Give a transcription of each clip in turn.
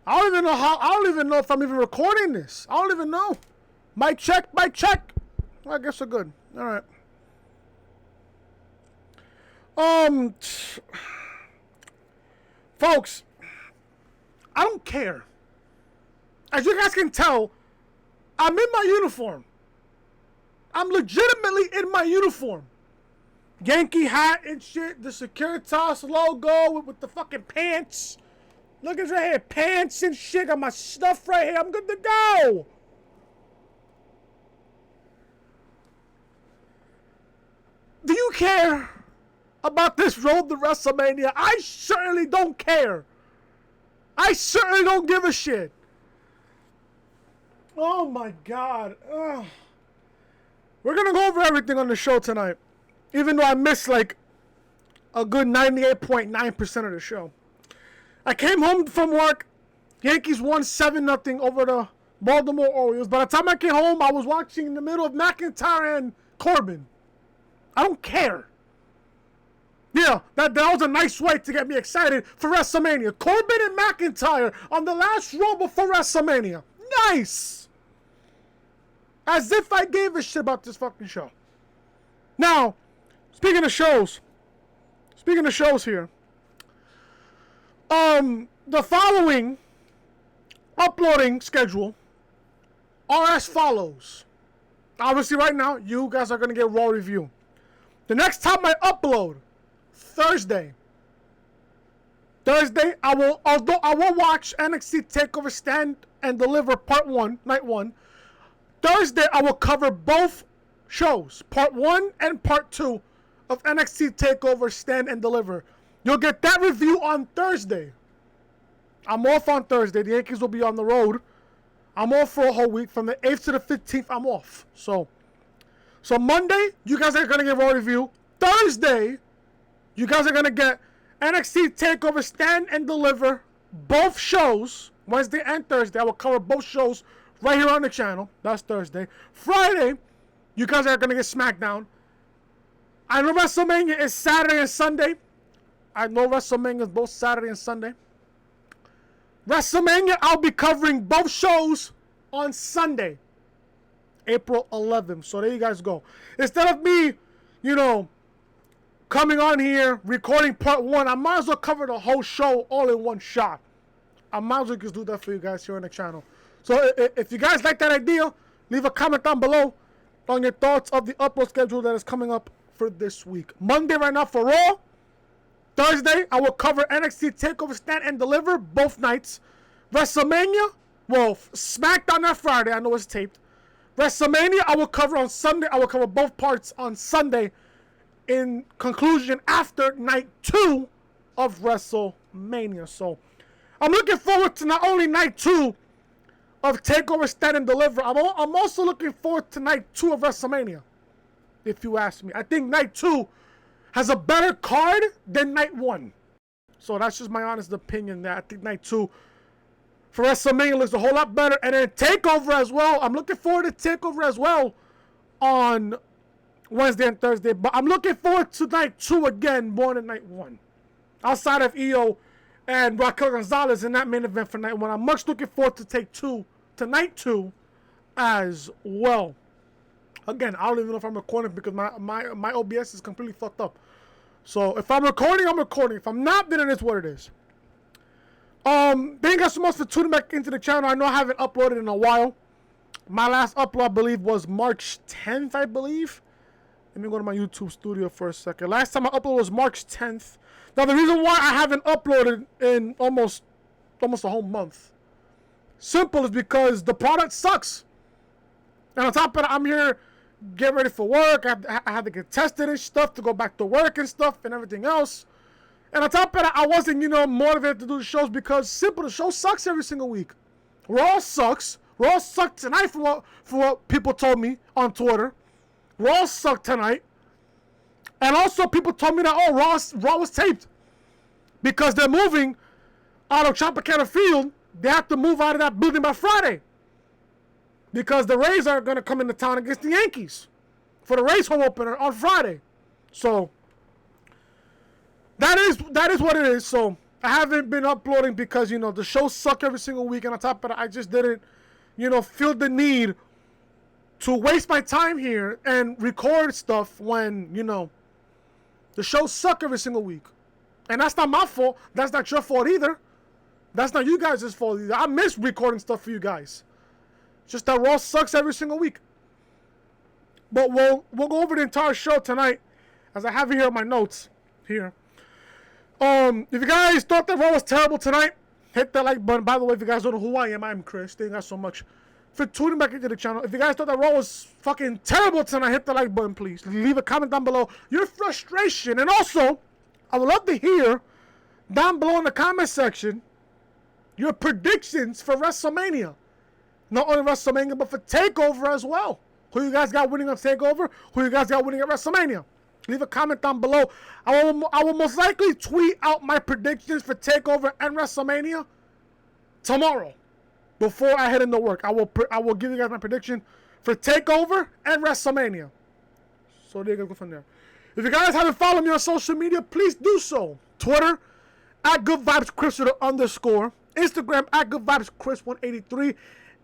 I don't even know if I'm even recording this. I don't even know. Mic check. Well, I guess we're good. All right. Folks, I don't care. As you guys can tell, I'm in my uniform. I'm legitimately in my uniform. Yankee hat and shit, the Securitas logo with the fucking pants. Look at right here, pants and shit. Got my stuff right here. I'm good to go. Do you care about this road to WrestleMania? I certainly don't care. I certainly don't give a shit. Oh my God. Ugh. We're going to go over everything on the show tonight. Even though I missed like a good 98.9% of the show. I came home from work. Yankees won 7-0 over the Baltimore Orioles. By the time I came home, I was watching in the middle of McIntyre and Corbin. I don't care. Yeah, that was a nice way to get me excited for WrestleMania. Corbin and McIntyre on the last row before WrestleMania. Nice. As if I gave a shit about this fucking show. Now, speaking of shows here. The following uploading schedule are as follows. Obviously, right now, you guys are going to get Raw review. The next time I upload, Thursday, I will watch NXT TakeOver Stand and Deliver Part 1, Night 1. Thursday, I will cover both shows, Part 1 and Part 2 of NXT TakeOver Stand and Deliver. You'll get that review on Thursday. I'm off on Thursday. The Yankees will be on the road. I'm off for a whole week. From the 8th to the 15th, I'm off. So Monday, you guys are going to get Raw review. Thursday, you guys are going to get NXT TakeOver Stand and Deliver. Both shows, Wednesday and Thursday. I will cover both shows right here on the channel. That's Thursday. Friday, you guys are going to get SmackDown. I know WrestleMania is Saturday and Sunday. I know WrestleMania is both Saturday and Sunday. WrestleMania, I'll be covering both shows on Sunday, April 11th. So there you guys go. Instead of me, coming on here, recording Part 1, I might as well cover the whole show all in one shot. I might as well just do that for you guys here on the channel. So if you guys like that idea, leave a comment down below on your thoughts of the upload schedule that is coming up for this week. Monday right now for Raw. Thursday, I will cover NXT TakeOver Stand and Deliver both nights. WrestleMania, SmackDown that Friday. I know it's taped. WrestleMania, I will cover on Sunday. I will cover both parts on Sunday in conclusion after night 2 of WrestleMania. So, I'm looking forward to not only night 2 of TakeOver Stand and Deliver, I'm also looking forward to night 2 of WrestleMania, if you ask me. I think night 2 has a better card than night 1. So that's just my honest opinion that I think night 2 for WrestleMania looks a whole lot better. And then TakeOver as well. I'm looking forward to TakeOver as well on Wednesday and Thursday. But I'm looking forward to night 2 again more than night 1. Outside of EO and Raquel Gonzalez in that main event for night 1, I'm much looking forward to night 2 as well. Again, I don't even know if I'm recording because my OBS is completely fucked up. So if I'm recording, I'm recording. If I'm not, then it is what it is. Thank you guys so much for tuning back into the channel. I know I haven't uploaded in a while. My last upload, I believe, was March 10th, I believe. Let me go to my YouTube studio for a second. Last time I uploaded was March 10th. Now, the reason why I haven't uploaded in almost a whole month, simple, is because the product sucks. And on top of that, I'm here get ready for work. I had to get tested and stuff to go back to work and stuff and everything else. And on top of that, I wasn't, motivated to do the shows because simple, the show sucks every single week. Raw sucks. Raw sucked tonight for what people told me on Twitter. Raw sucked tonight. And also people told me that, Raw was taped. Because they're moving out of Tropicana Field. They have to move out of that building by Friday. Because the Rays are going to come into town against the Yankees for the Rays home opener on Friday. So, that is what it is. So, I haven't been uploading because, you know, the shows suck every single week. And on top of that, I just didn't, you know, feel the need to waste my time here and record stuff when, you know, the shows suck every single week. And that's not my fault. That's not your fault either. That's not you guys' fault either. I miss recording stuff for you guys. Just that Raw sucks every single week. But we'll go over the entire show tonight, as I have it here in my notes here. If you guys thought that Raw was terrible tonight, hit that like button. By the way, if you guys don't know who I am, I'm Chris. Thank you guys so much for tuning back into the channel. If you guys thought that Raw was fucking terrible tonight, hit the like button, please. Leave a comment down below your frustration. And also, I would love to hear down below in the comment section your predictions for WrestleMania. Not only WrestleMania, but for TakeOver as well. Who you guys got winning on TakeOver? Who you guys got winning at WrestleMania? Leave a comment down below. I will most likely tweet out my predictions for TakeOver and WrestleMania tomorrow before I head into work. I will give you guys my prediction for TakeOver and WrestleMania. So there you go from there. If you guys haven't followed me on social media, please do so. Twitter at GoodVibesChris with an _. Instagram at GoodVibesChris183.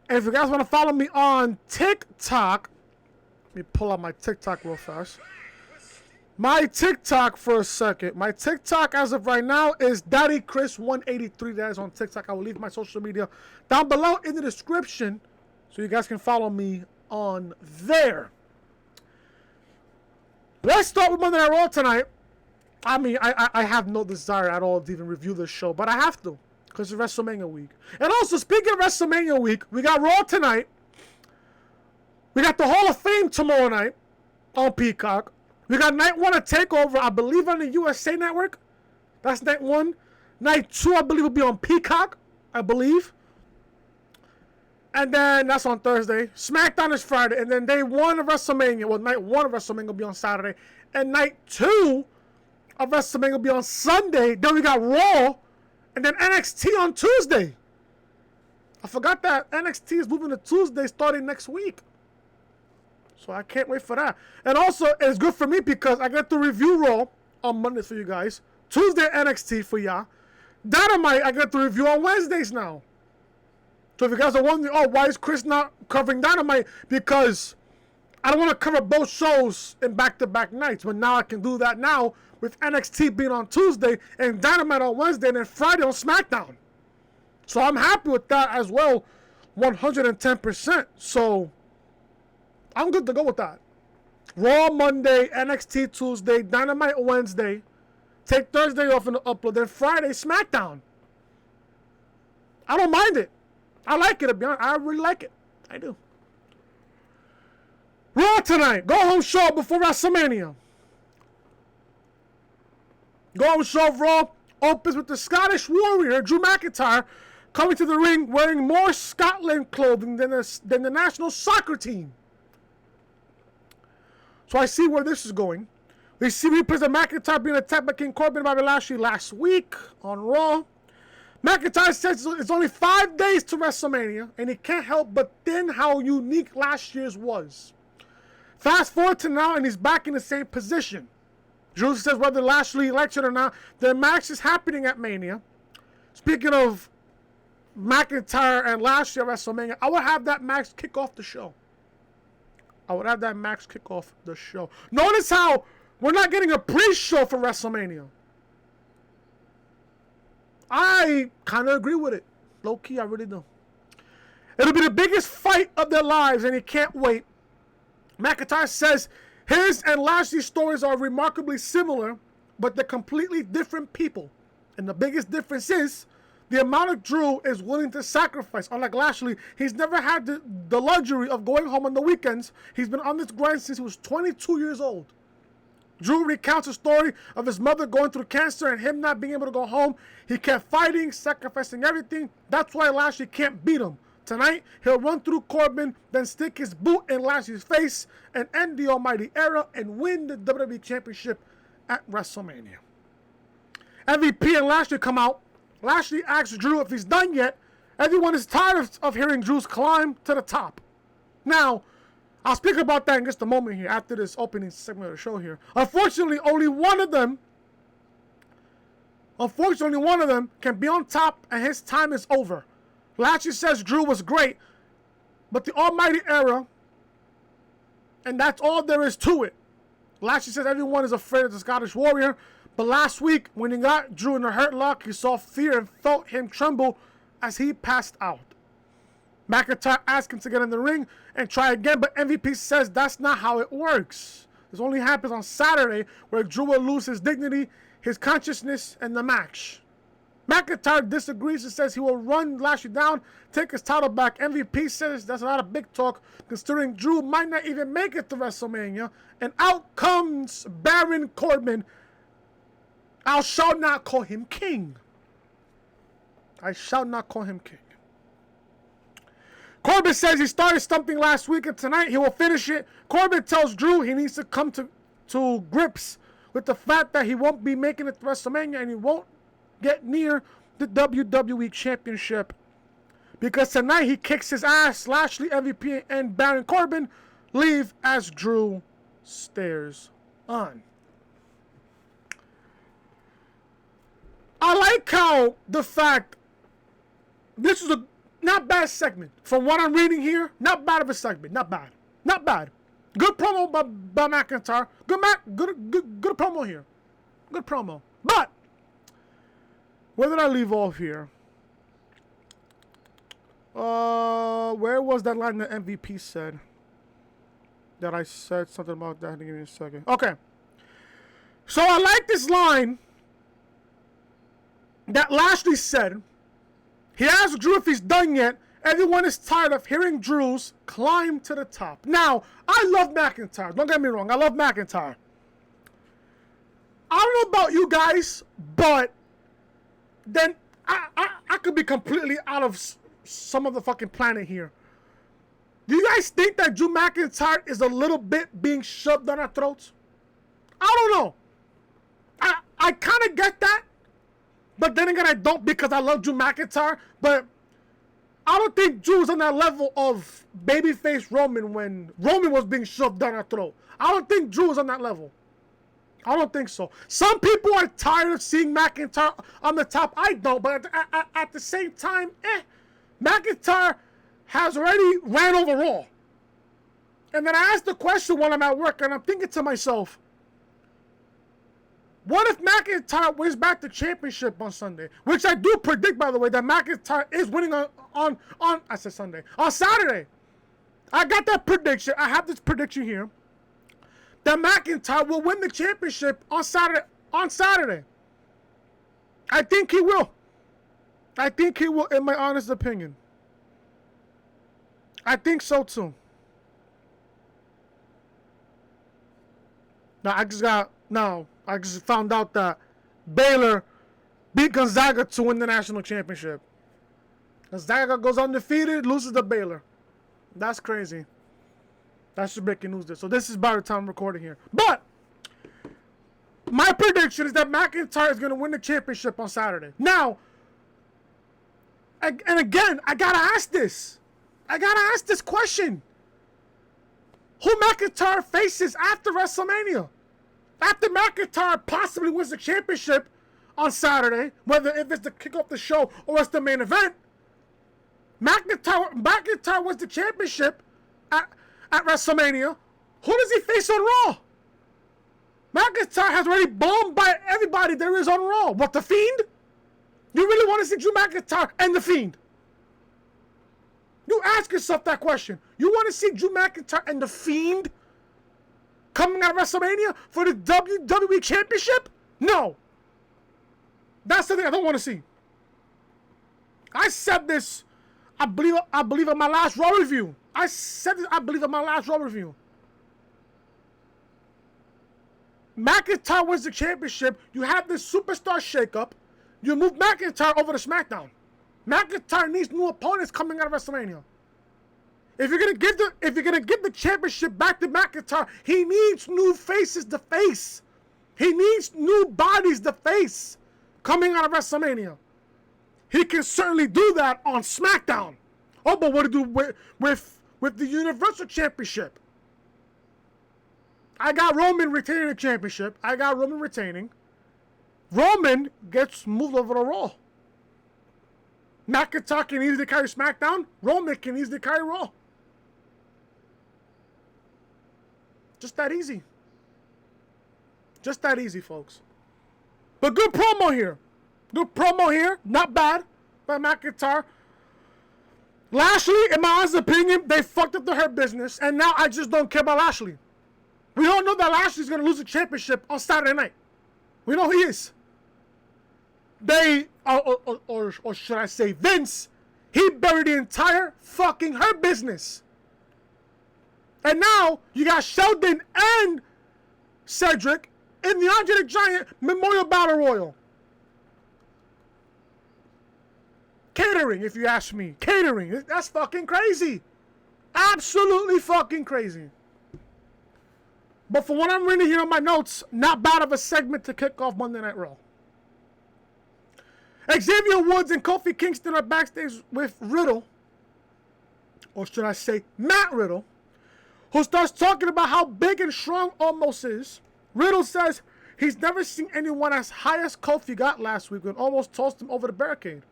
And if you guys want to follow me on TikTok, let me pull out my TikTok real fast. My TikTok for a second. My TikTok as of right now is DaddyChris183. That is on TikTok. I will leave my social media down below in the description so you guys can follow me on there. Let's start with Monday Night Raw tonight. I mean, I have no desire at all to even review this show, but I have to because it's WrestleMania week. And also, speaking of WrestleMania week, we got Raw tonight. We got the Hall of Fame tomorrow night on Peacock. We got night 1 at TakeOver, I believe, on the USA Network. That's night 1. Night 2, I believe, will be on Peacock, I believe. And then that's on Thursday. SmackDown is Friday. And then day 1 of WrestleMania, well, night 1 of WrestleMania will be on Saturday. And night 2 of WrestleMania will be on Sunday. Then we got Raw. And then NXT on Tuesday. I forgot that NXT is moving to Tuesday starting next week. So I can't wait for that. And also, it's good for me because I get to review Raw on Mondays for you guys. Tuesday, NXT for y'all. Dynamite, I get to review on Wednesdays now. So if you guys are wondering, oh, why is Chris not covering Dynamite? Because I don't want to cover both shows in back-to-back nights. But now I can do that now with NXT being on Tuesday and Dynamite on Wednesday and then Friday on SmackDown. So I'm happy with that as well, 110%. So I'm good to go with that. Raw Monday, NXT Tuesday, Dynamite Wednesday. Take Thursday off and upload. Then Friday, SmackDown. I don't mind it. I like it, to be honest. I really like it. I do. Raw tonight. Go home show before WrestleMania. Go home show of Raw opens with the Scottish Warrior, Drew McIntyre, coming to the ring wearing more Scotland clothing than the national soccer team. So I see where this is going. We see replays of McIntyre being attacked by King Corbin by Lashley last week on Raw. McIntyre says it's only 5 days to WrestleMania, and he can't help but think how unique last year's was. Fast forward to now, and he's back in the same position. Drew says whether Lashley likes it or not, the match is happening at Mania. Speaking of McIntyre and Lashley at WrestleMania, I would have that match kick off the show. Notice how we're not getting a pre-show for WrestleMania. I kind of agree with it. Low-key, I really do. It'll be the biggest fight of their lives, and he can't wait. McIntyre says his and Lashley's stories are remarkably similar, but they're completely different people. And the biggest difference is the amount of Drew is willing to sacrifice. Unlike Lashley, he's never had the luxury of going home on the weekends. He's been on this grind since he was 22 years old. Drew recounts a story of his mother going through cancer and him not being able to go home. He kept fighting, sacrificing everything. That's why Lashley can't beat him. Tonight, he'll run through Corbin, then stick his boot in Lashley's face and end the Almighty Era and win the WWE Championship at WrestleMania. MVP and Lashley come out. Lashley asks Drew if he's done yet. Everyone is tired of hearing Drew's climb to the top. Now, I'll speak about that in just a moment here after this opening segment of the show here. Unfortunately, only one of them Unfortunately, one of them can be on top and his time is over. Lashley says Drew was great, but the almighty era, and that's all there is to it. Lashley says everyone is afraid of the Scottish Warrior, but last week when he got Drew in a hurt lock, he saw fear and felt him tremble as he passed out. McIntyre asked him to get in the ring and try again, but MVP says that's not how it works. This only happens on Saturday, where Drew will lose his dignity, his consciousness, and the match. McIntyre disagrees and says he will run Lashley down, take his title back. MVP says that's a lot of big talk, considering Drew might not even make it to WrestleMania. And out comes Baron Corbin. I shall not call him king. I shall not call him king. Corbin says he started something last week and tonight he will finish it. Corbin tells Drew he needs to come to grips with the fact that he won't be making it to WrestleMania and he won't get near the WWE Championship. Because tonight he kicks his ass. Lashley, MVP, and Baron Corbin leave as Drew stares on. I like how the fact this is a not bad segment. From what I'm reading here, not bad of a segment. Not bad. Not bad. Good promo by McIntyre. Good promo here. Good promo. But where did I leave off here? Where was that line that MVP said? That I said something about that. Give me a second. Okay. So I like this line that Lashley said. He asked Drew if he's done yet. Everyone is tired of hearing Drew's climb to the top. Now, I love McIntyre. Don't get me wrong. I love McIntyre. I don't know about you guys, but then I could be completely out of some of the fucking planet here. Do you guys think that Drew McIntyre is a little bit being shoved down our throats? I don't know. I kind of get that. But then again, I don't, because I love Drew McIntyre. But I don't think Drew's on that level of babyface Roman when Roman was being shoved down our throat. I don't think Drew is on that level. I don't think so. Some people are tired of seeing McIntyre on the top. I don't. But at the same time, McIntyre has already ran over Raw. And then I asked the question when I'm at work, and I'm thinking to myself, what if McIntyre wins back the championship on Sunday? Which I do predict, by the way, that McIntyre is winning on I said Sunday. On Saturday. I got that prediction. I have this prediction here. That McIntyre will win the championship on Saturday. I think he will. I think he will, in my honest opinion. I think so too. Now I just found out that Baszler beat Gonzaga to win the national championship. Gonzaga goes undefeated, loses to Baszler. That's crazy. That's just breaking news there. So this is by the time I'm recording here. But my prediction is that McIntyre is going to win the championship on Saturday. Now, and again, I got to ask this. I got to ask this question. Who McIntyre faces after WrestleMania? After McIntyre possibly wins the championship on Saturday, whether if it's to kick off the show or it's the main event, McIntyre wins the championship at WrestleMania. Who does he face on Raw? McIntyre has already bombed by everybody there is on Raw. What, The Fiend? You really want to see Drew McIntyre and The Fiend? You ask yourself that question. You want to see Drew McIntyre and The Fiend coming out of WrestleMania for the WWE Championship? No. That's something I don't want to see. I said this, I believe in my last Raw review. I said this, I believe in my last Raw review. McIntyre wins the championship. You have this superstar shakeup. You move McIntyre over to SmackDown. McIntyre needs new opponents coming out of WrestleMania. If you're gonna give the championship back to McIntyre, he needs new faces to face. He needs new bodies to face coming out of WrestleMania. He can certainly do that on SmackDown. Oh, but what to do with the Universal Championship? I got Roman retaining the championship. I got Roman retaining. Roman gets moved over to Raw. McIntyre can easily carry SmackDown. Roman can easily carry Raw. Just that easy. Just that easy, folks. But good promo here. Good promo here. Not bad by McIntyre. Lashley, in my honest opinion, they fucked up the Hurt Business. And now I just don't care about Lashley. We all know that Lashley's going to lose the championship on Saturday night. We know he is. They, or should I say Vince, he buried the entire fucking Hurt Business. And now you got Sheldon and Cedric in the Andre the Giant Memorial Battle Royal. Catering, if you ask me. Catering. That's fucking crazy. Absolutely fucking crazy. But for what I'm reading here on my notes, not bad of a segment to kick off Monday Night Raw. Xavier Woods and Kofi Kingston are backstage with Riddle, or should I say Matt Riddle, who starts talking about how big and strong Omos is. Riddle says he's never seen anyone as high as Kofi got last week when almost tossed him over the barricade.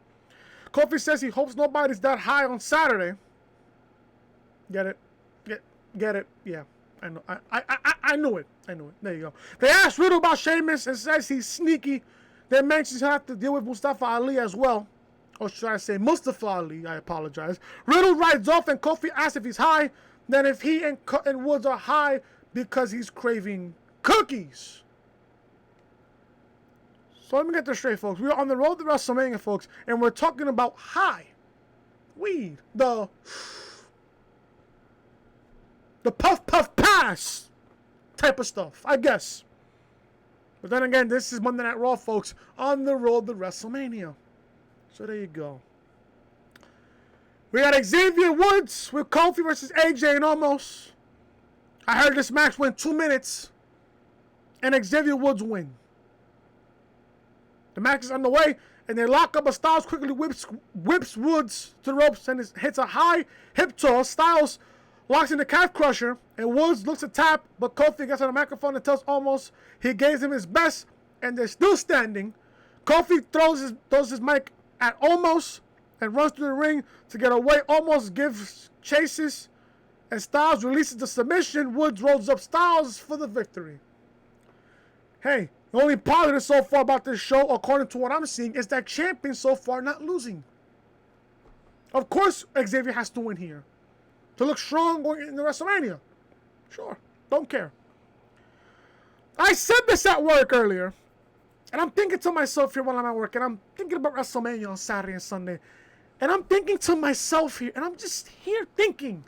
Kofi says he hopes nobody's that high on Saturday. Get it? Get it? Yeah, I know. I knew it. I knew it. There you go. They asked Riddle about Sheamus and says he's sneaky. They mentions he'll have to deal with Mustafa Ali as well. Or should I say Mustafa Ali? I apologize. Riddle rides off and Kofi asks if he's high. Then if he and Woods are high because he's craving cookies. So let me get this straight, folks. We're on the road to WrestleMania, folks, and we're talking about high weed. The puff pass type of stuff, I guess. But then again, this is Monday Night Raw, folks, on the road to WrestleMania. So there you go. We got Xavier Woods with Kofi versus AJ and Omos. I heard this match went 2 minutes, and Xavier Woods win. The match is underway, and they lock up, but Styles quickly whips Woods to the ropes and hits a high hip toss. Styles locks in the calf crusher, and Woods looks to tap, but Kofi gets on the microphone and tells Omos he gave him his best, and they're still standing. Kofi throws his mic at Omos and runs through the ring to get away. Omos gives chases, and Styles releases the submission. Woods rolls up Styles for the victory. Hey, the only positive so far about this show, according to what I'm seeing, is that champion so far not losing. Of course, Xavier has to win here to look strong going into WrestleMania. Sure, don't care. I said this at work earlier, and I'm thinking to myself here while I'm at work, and I'm thinking about WrestleMania on Saturday and Sunday, and I'm thinking to myself here, and I'm just here thinking,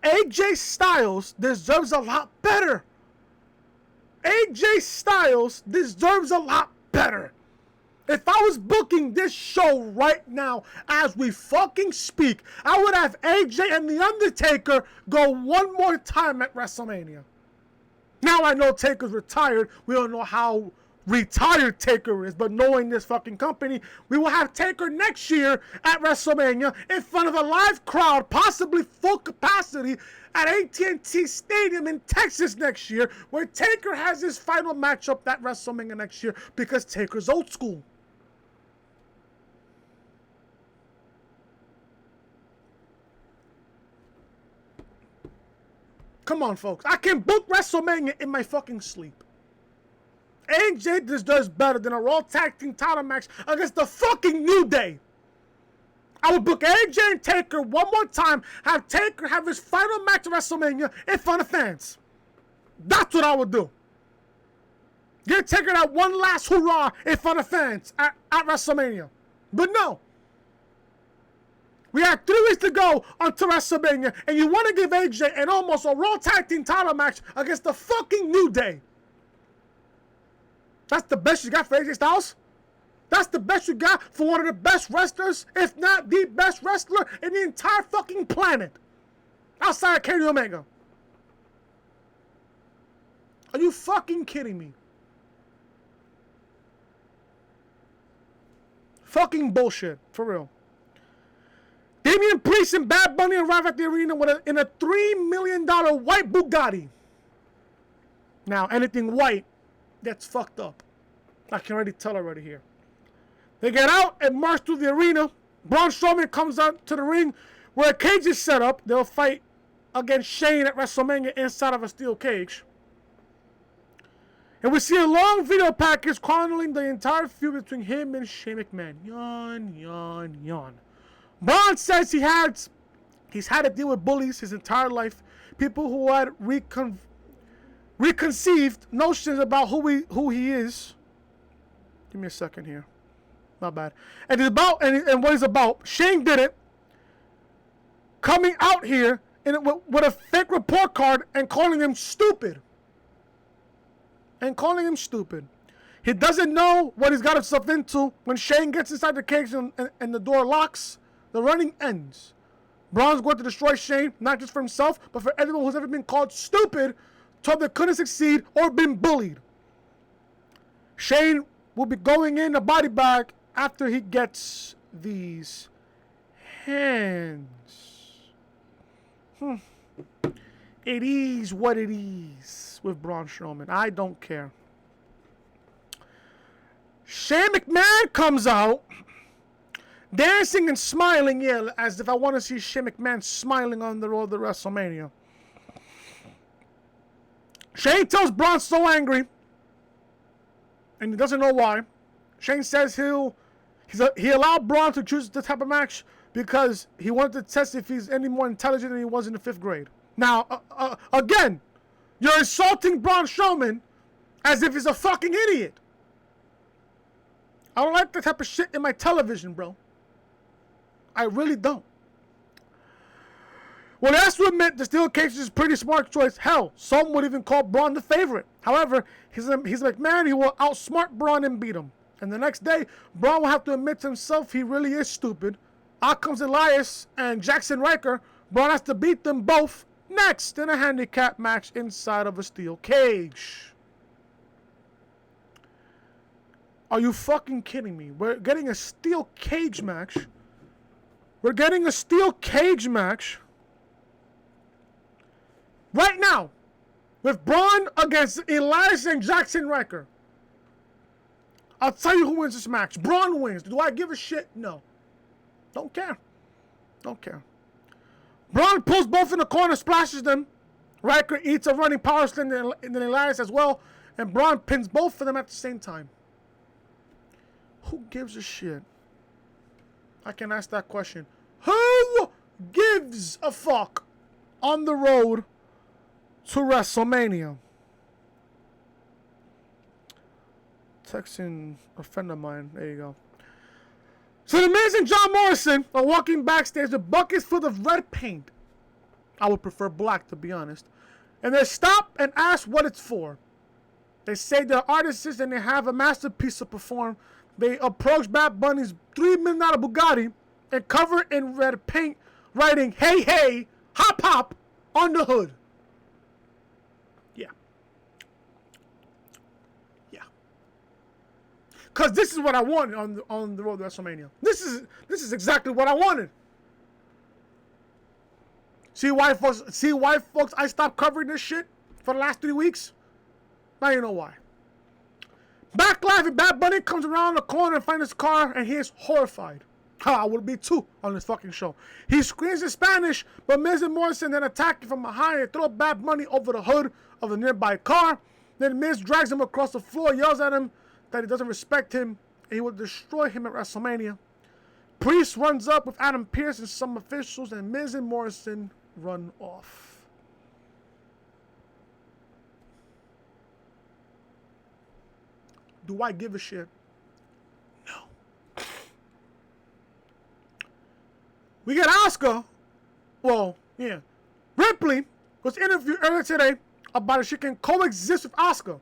AJ Styles deserves a lot better. AJ Styles deserves a lot better. If I was booking this show right now as we fucking speak, I would have AJ and The Undertaker go one more time at WrestleMania. Now I know Taker's retired. We don't know how retired Taker is, but knowing this fucking company, we will have Taker next year at WrestleMania in front of a live crowd, possibly full capacity at AT&T Stadium in Texas next year, where Taker has his final matchup at WrestleMania next year because Taker's old school. Come on, folks. I can book WrestleMania in my fucking sleep. AJ deserves better than a Raw Tag Team title match against the fucking New Day. I would book AJ and Taker one more time, have Taker have his final match at WrestleMania in front of fans. That's what I would do. Get Taker that one last hurrah in front of fans at WrestleMania. But no. We have 3 weeks to go until WrestleMania, and you want to give AJ an almost a Raw Tag Team title match against the fucking New Day. That's the best you got for AJ Styles? That's the best you got for one of the best wrestlers, if not the best wrestler in the entire fucking planet, outside of Kenny Omega. Are you fucking kidding me? Fucking bullshit, for real. Damian Priest and Bad Bunny arrive at the arena in a $3 million white Bugatti. Now, anything white That's fucked up. I can already tell already here. They get out and march through the arena. Braun Strowman comes out to the ring where a cage is set up. They'll fight against Shane at WrestleMania inside of a steel cage. And we see a long video package chronicling the entire feud between him and Shane McMahon. Yawn, yawn, yawn. Braun says he's had to deal with bullies his entire life. People who had reconceived notions about who he is. Give me a second here. Not bad. And what he's about. Shane did it. Coming out here with a fake report card and calling him stupid. He doesn't know what he's got himself into. When Shane gets inside the cage and the door locks, the running ends. Braun's going to destroy Shane, not just for himself, but for everyone who's ever been called stupid, told they couldn't succeed, or been bullied. Shane will be going in a body bag after he gets these hands. It is what it is with Braun Strowman. I don't care. Shane McMahon comes out dancing and smiling, yeah, as if I want to see Shane McMahon smiling on the road to WrestleMania. Shane tells Braun so angry, and he doesn't know why. Shane says he allowed Braun to choose the type of match because he wanted to test if he's any more intelligent than he was in the 5th grade. Now, again, you're insulting Braun Strowman as if he's a fucking idiot. I don't like that type of shit in my television, bro. I really don't. Well, that's to admit the steel cage is a pretty smart choice. Hell, some would even call Braun the favorite. However, he's a McMahon. He will outsmart Braun and beat him. And the next day, Braun will have to admit to himself he really is stupid. Out comes Elias and Jaxson Ryker. Braun has to beat them both next in a handicap match inside of a steel cage. Are you fucking kidding me? We're getting a steel cage match. We're getting a steel cage match right now with Braun against Elias and Jaxson Ryker. I'll tell you who wins this match. Braun wins. Do I give a shit? No. Don't care. Don't care. Braun pulls both in the corner, splashes them. Ryker eats a running power slam and then Elias as well. And Braun pins both of them at the same time. Who gives a shit? I can ask that question. Who gives a fuck on the road to WrestleMania? Texting a friend of mine. There you go. So the Miz and John Morrison are walking backstage with buckets full of red paint. I would prefer black, to be honest. And they stop and ask what it's for. They say they're artists and they have a masterpiece to perform. They approach Bad Bunny's $3 million Bugatti and cover it in red paint, writing, "Hey, hey, hop, hop," on the hood. Yeah. Yeah. Because this is what I wanted on the road to WrestleMania. This is exactly what I wanted. See why, folks, I stopped covering this shit for the last 3 weeks? Now you know why. Back live, and Bad Bunny comes around the corner and finds his car, and he is horrified. I would be too on this fucking show. He screams in Spanish, but Miz and Morrison then attack him from behind and throw Bad Bunny over the hood of a nearby car. Then Miz drags him across the floor, yells at him that he doesn't respect him, and he will destroy him at WrestleMania. Priest runs up with Adam Pearce and some officials, and Miz and Morrison run off. Do I give a shit? No. We got Asuka. Well, yeah. Ripley was interviewed earlier today about if she can coexist with Asuka.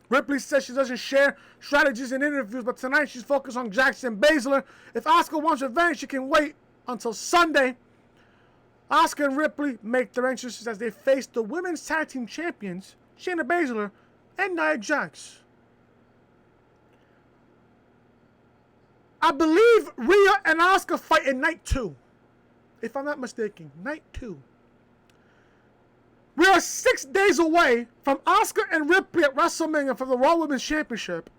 Ripley says she doesn't share strategies in interviews, but tonight she's focused on Jaxson and Baszler. If Asuka wants revenge, she can wait until Sunday. Asuka and Ripley make their entrances as they face the women's tag team champions, Shayna Baszler and Nia Jax. I believe Rhea and Asuka fight in night 2. If I'm not mistaken, night 2. We are 6 days away from Asuka and Ripley at WrestleMania for the Raw Women's Championship.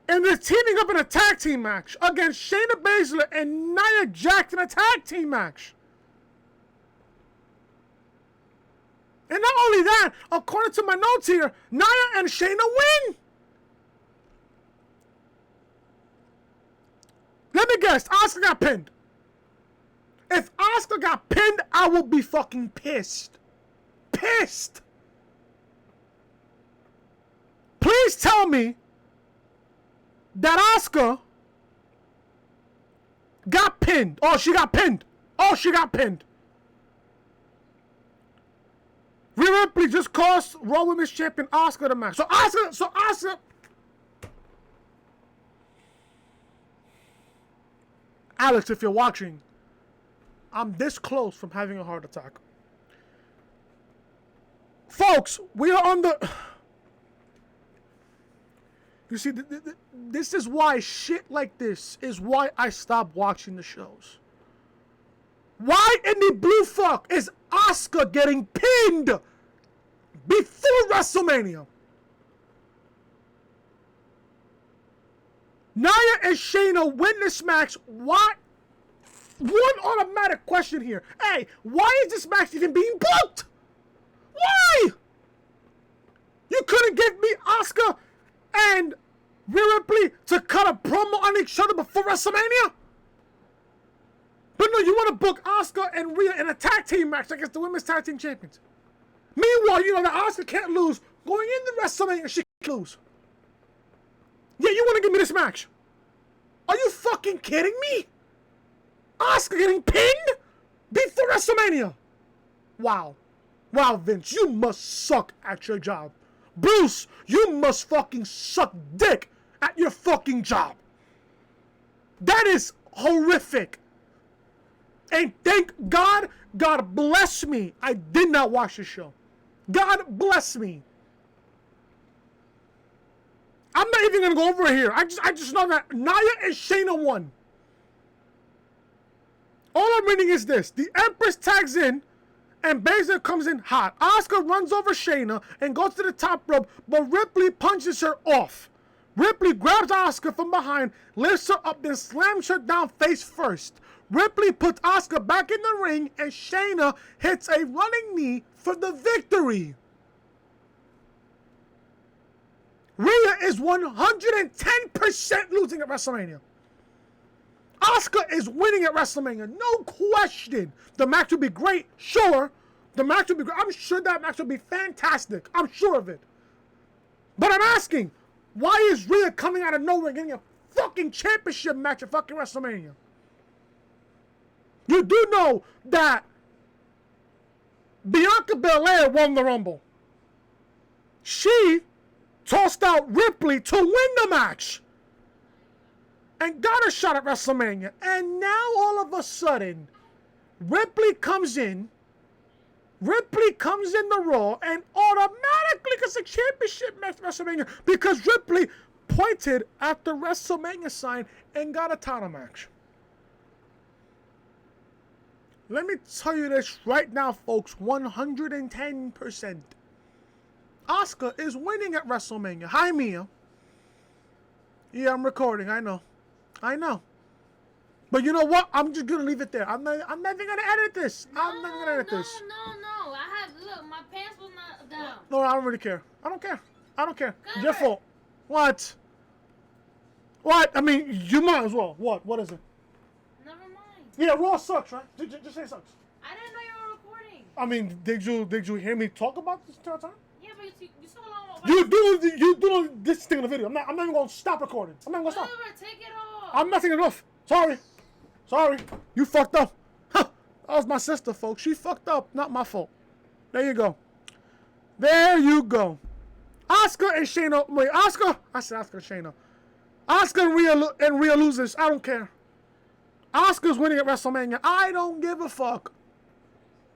And they're teaming up in a tag team match against Shayna Baszler and Nia Jax in a tag team match. And not only that, according to my notes here, Nia and Shayna win. Let me guess, Asuka got pinned. If Asuka got pinned, I will be fucking pissed. Pissed. Please tell me that Asuka got pinned. Oh, she got pinned. Oh, she got pinned. Rhea Ripley just cost Raw Women's Champion Asuka the match. So Asuka. Alex, if you're watching, I'm this close from having a heart attack. Folks, we are on the... You see, this is why shit like this is why I stopped watching the shows. Why in the blue fuck is Asuka getting pinned before WrestleMania? Nia and Shayna win this match. Why? One automatic question here. Hey, why is this match even being booked? Why? You couldn't give me Asuka and Rhea Ripley to cut a promo on each other before WrestleMania? But no, you want to book Asuka and Rhea in a tag team match against the women's tag team champions. Meanwhile, you know that Asuka can't lose. Going into WrestleMania, she can't lose. Yeah, you want to give me this match? Are you fucking kidding me? Asuka getting pinned before WrestleMania. Wow. Wow, Vince, you must suck at your job. Bruce, you must fucking suck dick at your fucking job. That is horrific. And thank God, God bless me, I did not watch the show. God bless me. I'm not even gonna go over it here. I just know that Nia and Shayna won. All I'm reading is this: the Empress tags in, and Baszler comes in hot. Asuka runs over Shayna and goes to the top rope, but Ripley punches her off. Ripley grabs Asuka from behind, lifts her up, then slams her down face first. Ripley puts Asuka back in the ring, and Shayna hits a running knee for the victory. Rhea is 110% losing at WrestleMania. Asuka is winning at WrestleMania, no question. The match will be great, sure. The match will be great. I'm sure that match will be fantastic. I'm sure of it. But I'm asking, why is Rhea coming out of nowhere getting a fucking championship match at fucking WrestleMania? You do know that Bianca Belair won the Rumble. She tossed out Ripley to win the match and got a shot at WrestleMania. And now all of a sudden, Ripley comes in the Raw and automatically gets a championship match at WrestleMania because Ripley pointed at the WrestleMania sign and got a title match. Let me tell you this right now, folks, 110%. Asuka is winning at WrestleMania. Hi, Mia. Yeah, I'm recording. I know. But you know what? I'm just gonna leave it there. I'm not even gonna edit this. I'm not gonna edit this. No. Look, my pants was not down. No, I don't really care. I don't care. Good. Your fault. What? I mean, you might as well. What is it? Never mind. Yeah, Raw sucks, right? Just say it sucks. I didn't know you were recording. I mean, did you hear me talk about this entire time? Yeah, but you so long. You do this thing in the video. I'm not even gonna stop recording. I'm not gonna stop. Take it off. I'm not taking it off. Sorry. You fucked up. Huh. That was my sister, folks. She fucked up. Not my fault. There you go. Asuka and Shayna. Wait, Asuka? I said Asuka and Shayna. Asuka and Rhea loses. I don't care. Asuka's winning at WrestleMania. I don't give a fuck.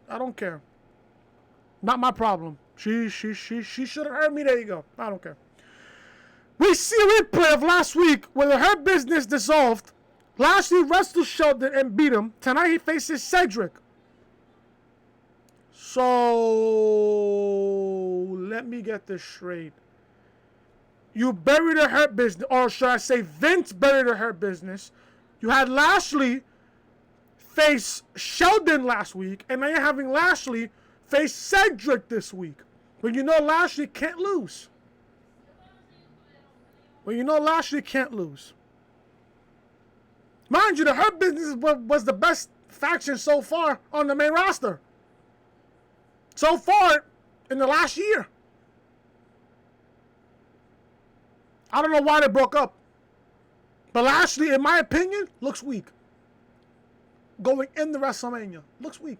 I don't care. Not my problem. She should have heard me. There you go. I don't care. We see a replay of last week where her business dissolved. Lashley wrestled Sheldon and beat him. Tonight he faces Cedric. So let me get this straight. You buried the Hurt Business, or should I say Vince buried the Hurt Business. You had Lashley face Sheldon last week, and now you're having Lashley face Cedric this week. When you know Lashley can't lose. When you know Lashley can't lose. Mind you, the Hurt Business was the best faction so far on the main roster. So far in the last year. I don't know why they broke up. But Lashley, in my opinion, looks weak. Going into WrestleMania. Looks weak.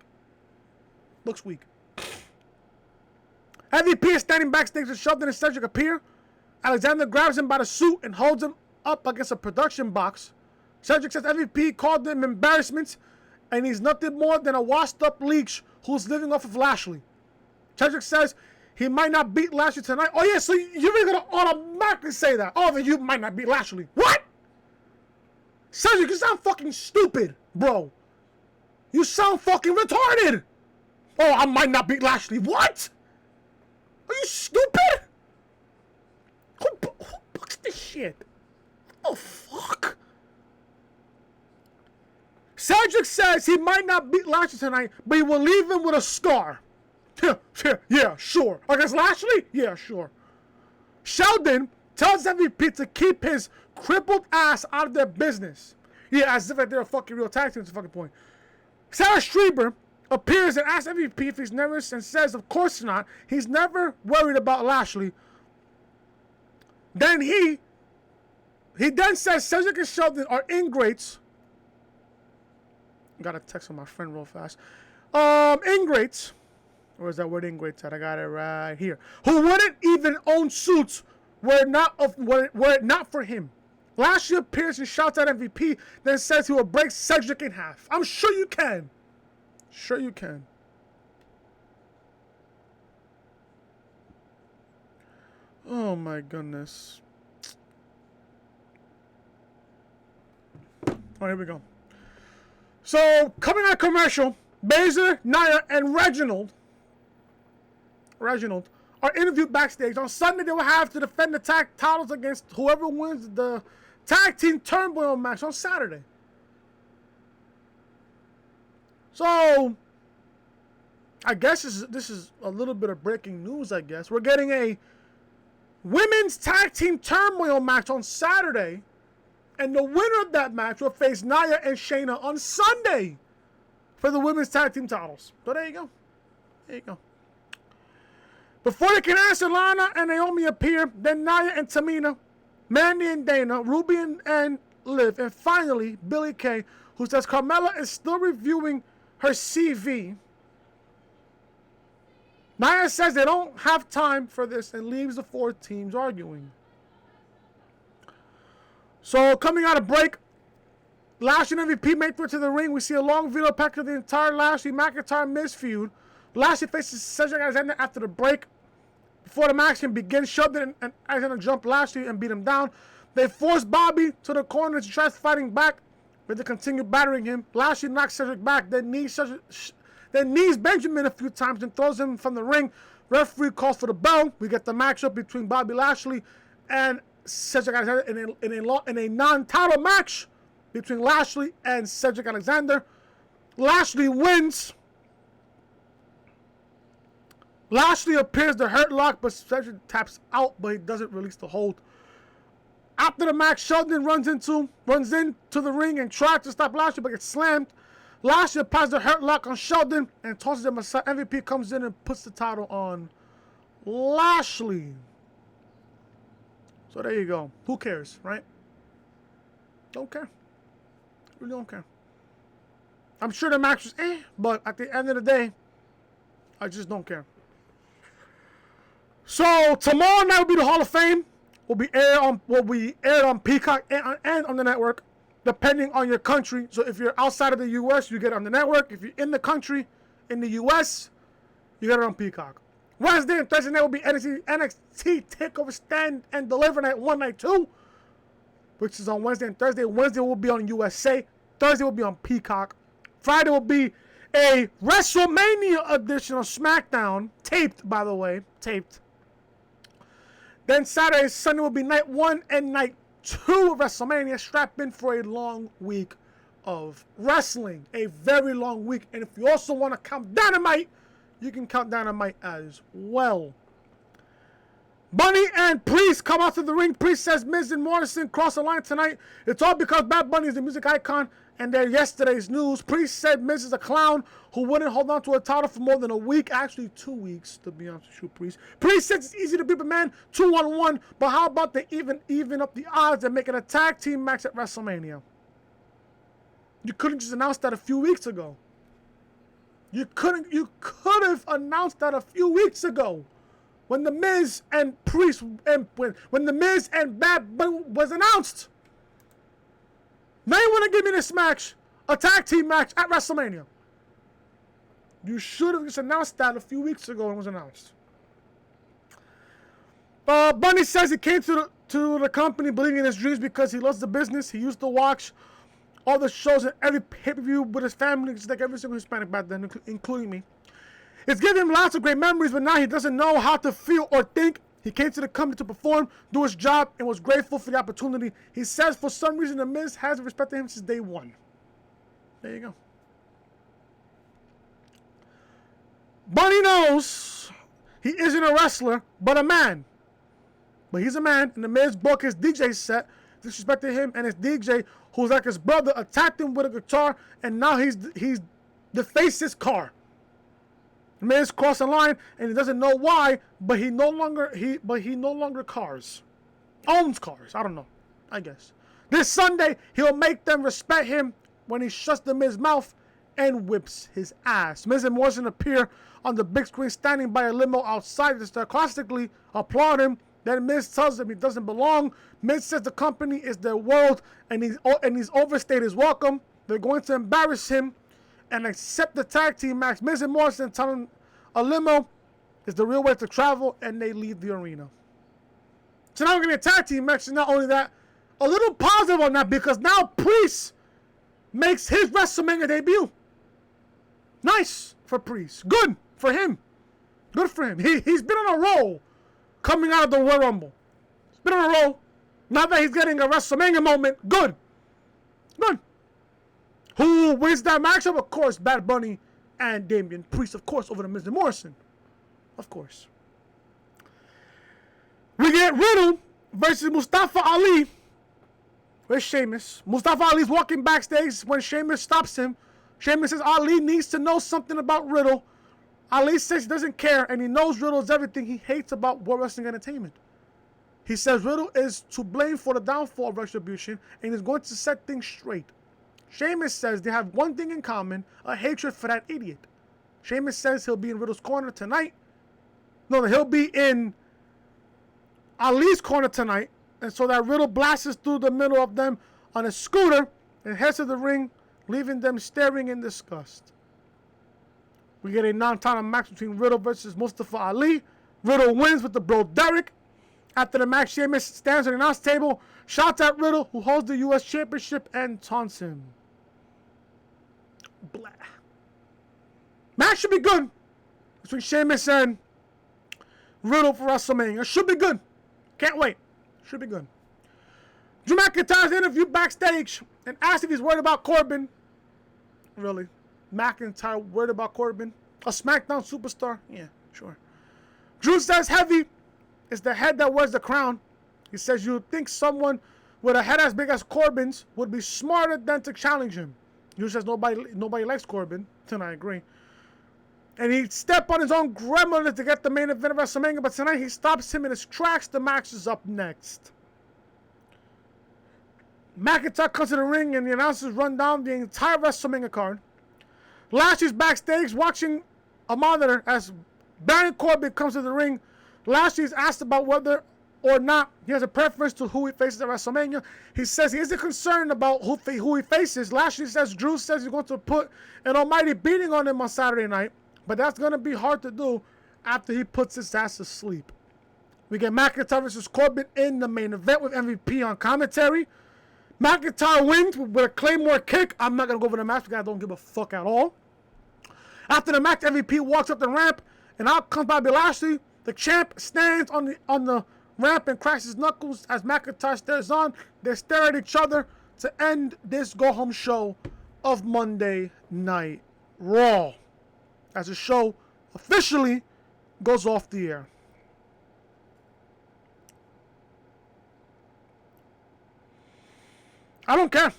Looks weak. MVP is standing backstage as Sheldon and Cedric appear. Alexander grabs him by the suit and holds him up against a production box. Cedric says MVP called him embarrassment and he's nothing more than a washed-up leech who's living off of Lashley. Cedric says he might not beat Lashley tonight. Oh, yeah, so you're really going to automatically say that. Oh, then you might not beat Lashley. What? Cedric, you sound fucking stupid, bro. You sound fucking retarded. Oh, I might not beat Lashley. What? Are you stupid? Who books this shit? Oh, fuck. Cedric says he might not beat Lashley tonight, but he will leave him with a scar. Yeah, sure. Against Lashley? Yeah, sure. Sheldon tells MVP to keep his crippled ass out of their business. Yeah, as if they're a fucking real tag team. That's the fucking point. Sarah Schreiber appears and asks MVP if he's nervous and says, of course not. He's never worried about Lashley. Then he then says Cedric and Sheldon are ingrates. Got a text from my friend real fast. Ingrates. Where's that word ingrates at? I got it right here. Who wouldn't even own suits were it not for him. Lashley appears and shouts at MVP, then says he will break Cedric in half. I'm sure you can. Sure you can. Oh my goodness. Alright, here we go. So, coming out of commercial, Baszler, Nia, and Reginald are interviewed backstage. On Sunday, they will have to defend the tag titles against whoever wins the tag team turmoil match on Saturday. So, I guess this is a little bit of breaking news, I guess. We're getting a women's tag team turmoil match on Saturday. And the winner of that match will face Nia and Shayna on Sunday for the women's tag team titles. So there you go. There you go. Before they can answer, Lana and Naomi appear. Then Nia and Tamina, Mandy and Dana, Ruby and Liv, and finally Billie Kay, who says Carmella is still reviewing her CV. Nia says they don't have time for this and leaves the four teams arguing. So, coming out of break, Lashley and MVP make it to the ring. We see a long video pack of the entire Lashley McIntyre Miz feud. Lashley faces Cedric Alexander after the break. Before the match can begin, Sheldon and Alexander jump Lashley and beat him down. They force Bobby to the corner and tries fighting back, but they continue battering him. Lashley knocks Cedric back, then knees Benjamin a few times and throws him from the ring. Referee calls for the bell. We get the matchup between Bobby Lashley and Cedric Alexander in a non-title match between Lashley and Cedric Alexander. Lashley wins. Lashley appears to hurt Lock, but Cedric taps out, but he doesn't release the hold. After the match, Sheldon runs into the ring and tries to stop Lashley, but gets slammed. Lashley applies the hurt lock on Sheldon and tosses him aside. MVP comes in and puts the title on Lashley. So there you go. Who cares, right? Don't care. Really don't care. I'm sure the match was but at the end of the day, I just don't care. So tomorrow night will be the Hall of Fame. Will be aired on Peacock and on the network, depending on your country. So if you're outside of the U.S., you get it on the network. If you're in the country, in the U.S., you get it on Peacock. Wednesday and Thursday night will be NXT TakeOver Stand and Deliver Night 1 Night 2, which is on Wednesday and Thursday. Wednesday will be on USA. Thursday will be on Peacock. Friday will be a WrestleMania edition of SmackDown, taped, by the way, taped. Then Saturday and Sunday will be night 1 and night 2 of WrestleMania. Strap in for a long week of wrestling. A very long week. And if you also want to count Dynamite, you can count Dynamite as well. Bunny and Priest come out to the ring. Priest says Miz and Morrison cross the line tonight. It's all because Bad Bunny is the music icon, and they're yesterday's news. Priest said Miz is a clown who wouldn't hold on to a title for more than a week. Actually, 2 weeks, to be honest with you, Priest. Priest says it's easy to beat a man 2-on-1, but how about they even up the odds and make it a tag team match at WrestleMania? You couldn't just announce that a few weeks ago. You could have announced that a few weeks ago. When the Miz and Priest and when the Miz and Bad Bunny was announced. Now you want to give me this match, a tag team match at WrestleMania. You should have just announced that a few weeks ago when it was announced. Bunny says he came to the company believing in his dreams because he loves the business. He used to watch all the shows and every pay-per-view with his family, just like every single Hispanic back then, including me. It's given him lots of great memories, but now he doesn't know how to feel or think. He came to the company to perform, do his job, and was grateful for the opportunity. He says for some reason The Miz hasn't respected him since day one. There you go. Bunny knows he isn't a wrestler, but a man. But he's a man, and The Miz broke his DJ set, disrespected him, and his DJ, who's like his brother, attacked him with a guitar, and now he's defaced his car. The Miz crossed the line, and he doesn't know why, but he no longer owns cars. I don't know. I guess this Sunday he'll make them respect him when he shuts the Miz's mouth and whips his ass. Miz and Morrison appear on the big screen, standing by a limo outside to sarcastically applaud him. Then Miz tells him he doesn't belong. Miz says the company is their world, and he's overstayed his welcome. They're going to embarrass him and accept the tag team match. Miz and Morrison tell him a limo is the real way to travel, and they leave the arena. So now we're going to get a tag team match, and not only that, a little positive on that, because now Priest makes his WrestleMania debut. Nice for Priest. Good for him. Good for him. He's been on a roll coming out of the Royal Rumble. He's been on a roll. Now that he's getting a WrestleMania moment, good. Good. Who wins that matchup? Of course, Bad Bunny and Damian Priest, of course, over the Miz and Morrison. Of course. We get Riddle versus Mustafa Ali. Where's Sheamus? Mustafa Ali's walking backstage when Sheamus stops him. Sheamus says Ali needs to know something about Riddle. Ali says he doesn't care, and he knows Riddle is everything he hates about World Wrestling Entertainment. He says Riddle is to blame for the downfall of Retribution, and is going to set things straight. Sheamus says they have one thing in common, a hatred for that idiot. Sheamus says he'll be in Riddle's corner tonight. No, he'll be in Ali's corner tonight. And so that Riddle blasts through the middle of them on a scooter and heads to the ring, leaving them staring in disgust. We get a non-title match between Riddle versus Mustafa Ali. Riddle wins with the bro Derek. After the match, Sheamus stands on the announce table, shouts at Riddle, who holds the U.S. Championship, and taunts him. Blah. Match should be good between Sheamus and Riddle for WrestleMania. It should be good. Can't wait. Should be good. Drew McIntyre's interviewed backstage and asked if he's worried about Corbin. Really? McIntyre worried about Corbin? A SmackDown superstar? Yeah, sure. Drew says heavy is the head that wears the crown. He says you would think someone with a head as big as Corbin's would be smarter than to challenge him. Drew says nobody likes Corbin, and I agree. And he stepped on his own gremlin to get the main event of WrestleMania, but tonight he stops him in his tracks. The match is up next. McIntyre comes to the ring and the announcers run down the entire WrestleMania card. Lashley's backstage watching a monitor as Baron Corbin comes to the ring. Lashley's asked about whether or not he has a preference to who he faces at WrestleMania. He says he isn't concerned about who he faces. Lashley says Drew says he's going to put an almighty beating on him on Saturday night, but that's going to be hard to do after he puts his ass to sleep. We get McIntyre versus Corbin in the main event with MVP on commentary. McIntyre wins with a Claymore kick. I'm not going to go over the match because I don't give a fuck at all. After the match, MVP walks up the ramp, and out comes Bobby Lashley. The champ stands on the ramp and cracks his knuckles as McIntyre stares on. They stare at each other to end this go-home show of Monday Night Raw, as the show officially goes off the air. I don't care.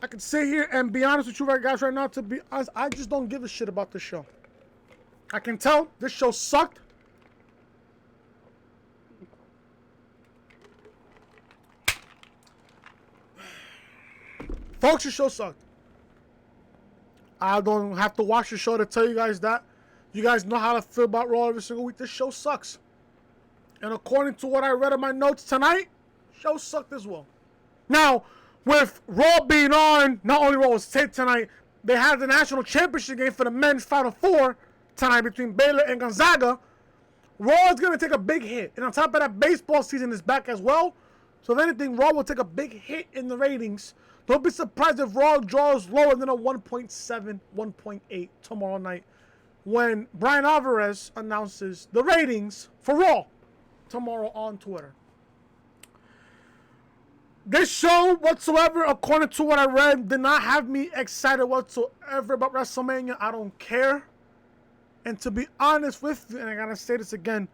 I can sit here and be honest with you right guys right now. To be honest, I just don't give a shit about this show. I can tell this show sucked. Folks, the show sucked. I don't have to watch the show to tell you guys that. You guys know how to feel about Raw every single week. This show sucks. And according to what I read in my notes tonight, show sucked as well. Now, with Raw being on, not only Raw was taped tonight, they had the national championship game for the men's Final Four tonight between Baylor and Gonzaga. Raw is going to take a big hit. And on top of that, baseball season is back as well. So if anything, Raw will take a big hit in the ratings. Don't be surprised if Raw draws lower than a 1.7, 1.8 tomorrow night when Brian Alvarez announces the ratings for Raw tomorrow on Twitter. This show whatsoever, according to what I read, did not have me excited whatsoever about WrestleMania. I don't care. And to be honest with you, and I gotta say this again,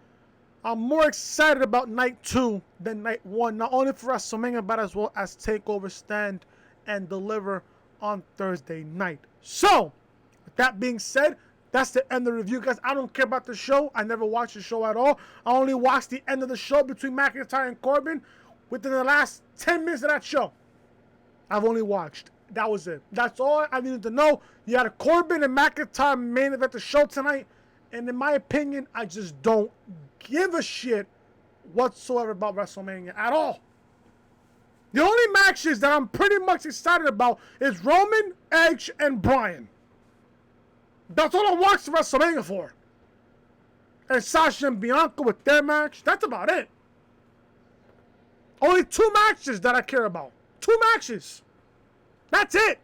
I'm more excited about night 2 than night 1. Not only for WrestleMania, but as well as TakeOver Stand and Deliver on Thursday night. So, with that being said, that's the end of the review, guys. I don't care about the show. I never watched the show at all. I only watched the end of the show between McIntyre and Corbin within the last 10 minutes of that show. I've only watched. That was it. That's all I needed to know. You had a Corbin and McIntyre main event the show tonight. And in my opinion, I just don't give a shit whatsoever about WrestleMania at all. The only matches that I'm pretty much excited about is Roman, Edge, and Bryan. That's all I watched WrestleMania for. And Sasha and Bianca with their match. That's about it. Only 2 matches that I care about. 2 matches. That's it.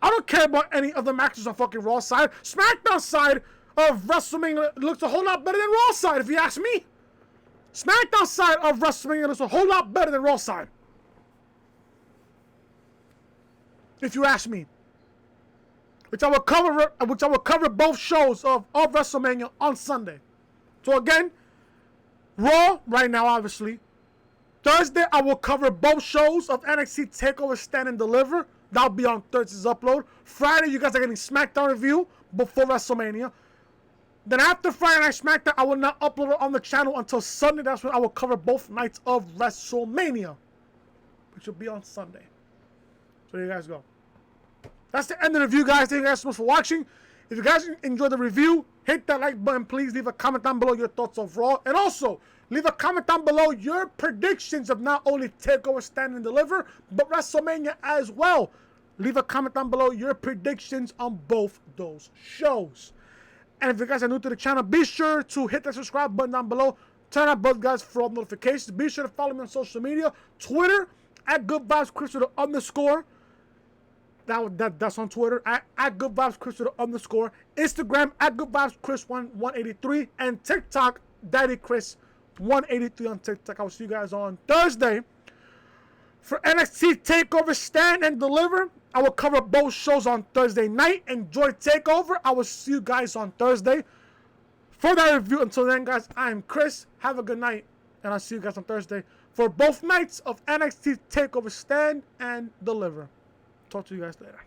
I don't care about any other matches on fucking Raw side. SmackDown side of WrestleMania looks a whole lot better than Raw side, if you ask me. SmackDown side of WrestleMania looks a whole lot better than Raw side, if you ask me. Which I will cover both shows of WrestleMania on Sunday. So again, Raw right now, obviously. Thursday, I will cover both shows of NXT TakeOver Stand and Deliver. That'll be on Thursday's upload. Friday, you guys are getting SmackDown review before WrestleMania. Then after Friday Night SmackDown, I will not upload it on the channel until Sunday. That's when I will cover both nights of WrestleMania, which will be on Sunday. So there you guys go. That's the end of the review, guys. Thank you guys so much for watching. If you guys enjoyed the review, hit that like button. Please leave a comment down below your thoughts of Raw. And also, leave a comment down below your predictions of not only TakeOver Stand and Deliver, but WrestleMania as well. Leave a comment down below your predictions on both those shows. And if you guys are new to the channel, be sure to hit that subscribe button down below. Turn on both guys for all notifications. Be sure to follow me on social media. Twitter, at GoodVibesChris with an underscore. That's on Twitter, at GoodVibesChris with an underscore. Instagram, at GoodVibesChris183. And TikTok, DaddyChris183 on TikTok. I will see you guys on Thursday for NXT TakeOver Stand and Deliver. I will cover both shows on Thursday night. Enjoy TakeOver. I will see you guys on Thursday for that review. Until then, guys, I'm Chris. Have a good night. And I'll see you guys on Thursday for both nights of NXT TakeOver Stand and Deliver. Talk to you guys later.